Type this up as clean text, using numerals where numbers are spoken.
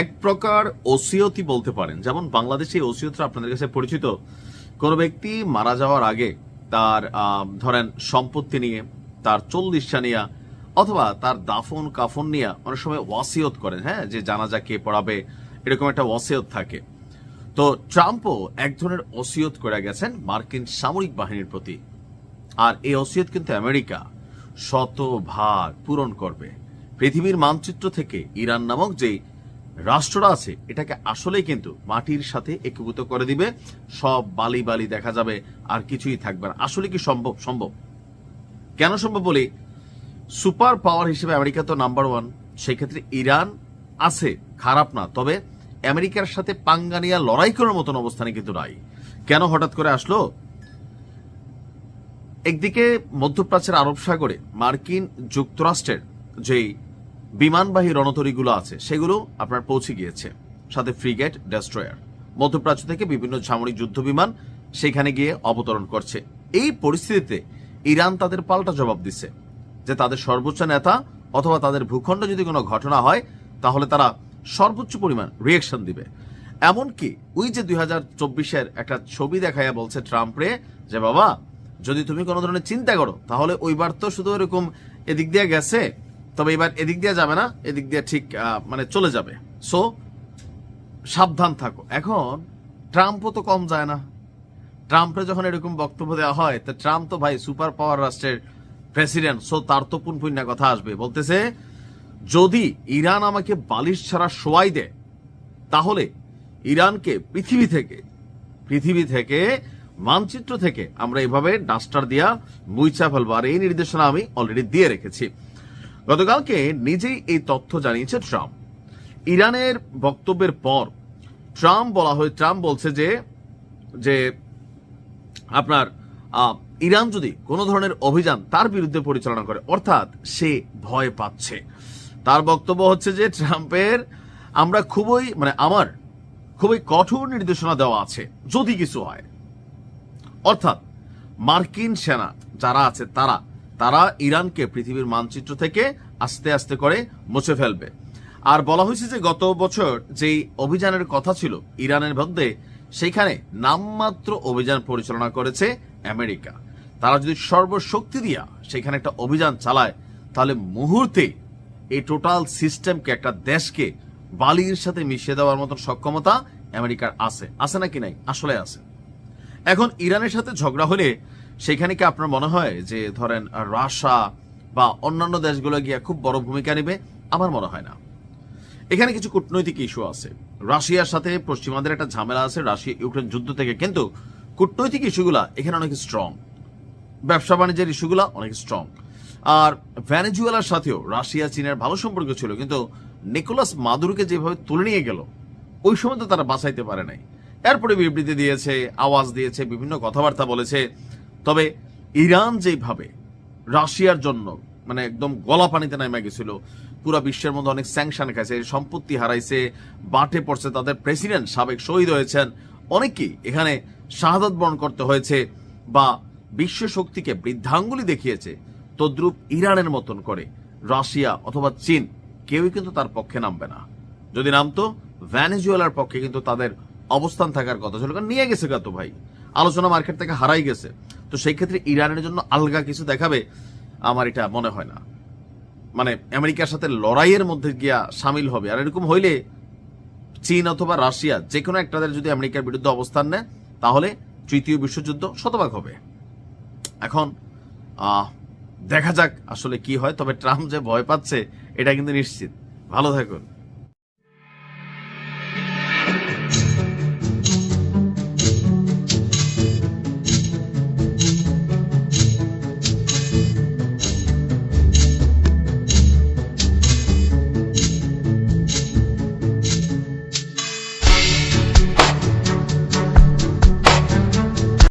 এক প্রকার ওসিয়তি বলতে পারেন। যেমন বাংলাদেশে ওসিয়তটা আপনাদের কাছে পরিচিত। কোনো ব্যক্তি মারা যাওয়ার আগে তার ধরেন সম্পত্তি নিয়ে, তার 40 নিয়ে, অথবা তার দাফন কাফন নিয়ে অনেক সময় ওয়াসিয়ত করেন, হ্যাঁ, যে জানাজা কে পড়াবে, এরকম একটা ওয়াসিয়ত থাকে। তো ট্রাম্পও এক ধরনের ওসিয়ত করে গেছেন মার্কিন সামরিক বাহিনীর প্রতি। আর এই ওসিয়ত কিন্তু আমেরিকা শতভাগ পূরণ করবে। পৃথিবীর মানচিত্র থেকে ইরান নামক যে রাষ্ট্রটা আছে এটাকে আসলেই কিন্তু মাটির সাথে একীভূত করে দিবে। সব বালি বালি দেখা যাবে, আর কিছুই থাকবে না। আসলে কি সম্ভব? সম্ভব। কেন সম্ভব বলি, সুপার পাওয়ার হিসেবে আমেরিকা তো নাম্বার 1, সেই ক্ষেত্রে ইরান আছে, খারাপ না, তবে আমেরিকার সাথে পাঙ্গা নিয়ে লড়াই করার মতন অবস্থানে কিন্তু নাই। কেন হঠাৎ করে আসলো? একদিকে মধ্যপ্রাচ্যের আরব সাগরে মার্কিন যুক্তরাষ্ট্রের যেই বিমানবাহী রণতরীগুলো আছে সেগুলো আপনার পৌঁছে গিয়েছে, সাথে ফ্রিগেট, ডেস্ট্রয়ার। মধ্যপ্রাচ্য থেকে বিভিন্ন সামরিক যুদ্ধ বিমান সেখানে গিয়ে অবতরণ করছে। এই পরিস্থিতিতে ইরান তাদের পাল্টা জবাব দিচ্ছে যে তাদের সর্বোচ্চ নেতা অথবা তাদের ভূখণ্ডে যদি কোনো ঘটনা হয় তাহলে তারা সর্বোচ্চ পরিমাণ রিয়েকশন দিবে। এমনকি ওই যে 2024-এর একটা ছবি দেখাইয়া বলছে ট্রাম্পরে যে বাবা, যদি তুমি কোনো ধরনের চিন্তা করো তাহলে ওইবার তো শুধু এরকম এদিক দিয়ে গেছে, তবে এবার এদিক দিয়ে যাবে না, এদিক দিয়ে ঠিক মানে চলে যাবে, সো সাবধান থাকো। এখন ট্রাম্পও তো কম যায় না। ট্রাম্পের যখন এরকম বক্তব্য দেওয়া হয়, তো ট্রাম্প তো ভাই সুপার পাওয়ার রাষ্ট্রের প্রেসিডেন্ট, সো তার তো পুনপুন্যা কথা আসবে। বলতেছে যদি ইরান আমাকে বালিশ ছাড়া শোয়াই দেয় তাহলে ইরানকে পৃথিবী থেকে মানচিত্র থেকে আমরা এইভাবে ডাস্টার দিয়া মুইচা ফেলবো। আর এই নির্দেশনা আমি অলরেডি দিয়ে রেখেছি। গতকালকে নিজেই এই তথ্য জানিয়েছে ট্রাম্প। ইরানের বক্তব্যের পর ট্রাম্প বলছে যে আপনার ইরান যদি কোনো ধরনের অভিযান তার বিরুদ্ধে পরিচালনা করে, অর্থাৎ সে ভয় পাচ্ছে। তার বক্তব্য হচ্ছে যে ট্রাম্পের আমার খুবই কঠোর নির্দেশনা দেওয়া আছে যদি কিছু হয়। অর্থাৎ মার্কিন সেনা যারা আছে তারা ইরানকে পৃথিবীর মানচিত্র থেকে আস্তে আস্তে করে মুছে ফেলবে। আর বলা হয়েছে যে গত বছর যেই অভিযানের কথা ছিল ইরানের মধ্যে, সেইখানে নামমাত্র অভিযান পরিচালনা করেছে আমেরিকা। তারা যদি সর্বশক্তি দিয়া সেখানে একটা অভিযান চালায় তাহলে মুহূর্তে এই টোটাল সিস্টেমকে, একটা দেশকে বালির সাথে মিশিয়ে দেওয়ার মতন সক্ষমতা আমেরিকার আছে নাকি নাই? আসলে আছে। এখন ইরানের সাথে ঝগড়া হলে সেখানে কি আপনার মনে হয় যে ধরেন রাশিয়া বা অন্যান্য দেশগুলো গিয়ে খুব বড় ভূমিকা নেবে? আমার মনে হয় না। এখানে কিছু কূটনৈতিক ইস্যু আছে, রাশিয়ার সাথে পশ্চিমাদের একটা ঝামেলা আছে রাশিয়া ইউক্রেন যুদ্ধ থেকে, কিন্তু কূটনৈতিক ইস্যুগুলা এখানে অনেক স্ট্রং, ব্যবসা বাণিজ্যের ইস্যুগুলা অনেক স্ট্রং। আর ভেনেজুয়েলার সাথেও রাশিয়া চীনের ভালো সম্পর্ক ছিল, কিন্তু নিকোলাস মাদুরোকে যেভাবে তুলে নিয়ে গেল ওই সময় তো তারা বাঁচাইতে পারে নাই। এরপরে বিবৃতি দিয়েছে, আওয়াজ দিয়েছে, বিভিন্ন কথাবার্তা বলেছে। তবে ইরান যেভাবে রাশিয়ার জন্য মানে একদম গলা পানিতে নেমে গেছিল, পুরো বিশ্বের মধ্যে অনেক স্যাংশন খাইছে, সম্পত্তি হারাইছে, বাটে পড়ছে, তাদের প্রেসিডেন্ট সাবেক শহীদ হয়েছেন, অনেকেই এখানে শাহাদাত বরণ করতে হয়েছে বা বিশ্ব শক্তিকে বৃদ্ধাঙ্গুলি দেখিয়েছে, তদ্রুপ ইরানের মতন করে রাশিয়া অথবা চীন কেউই কিন্তু তার পক্ষে নামবে না। যদি নামতো ভেনেজুয়েলার পক্ষে কিন্তু তাদের অবস্থান থাকার কথা ছিল, কারণ নিয়ে গেছে তো ভাই, আলোচনা মার্কেট থেকে হারাই গেছে। তো সেই ক্ষেত্রে ইরানের জন্য আলগা কিছু দেখাবে আমার এটা মনে হয় না। মানে আমেরিকার সাথে লড়াইয়ের মধ্যে গিয়া সামিল হবে। আর এরকম হইলে চীন অথবা রাশিয়া যে কোনো একটাদের যদি আমেরিকার বিরুদ্ধে অবস্থান নেয় তাহলে তৃতীয় বিশ্বযুদ্ধ শতভাগ হবে। এখন দেখা যাক আসলে কি হয়। তবে ট্রাম্প যে ভয় পাচ্ছে এটা কিন্তু নিশ্চিত। ভালো থাকুন।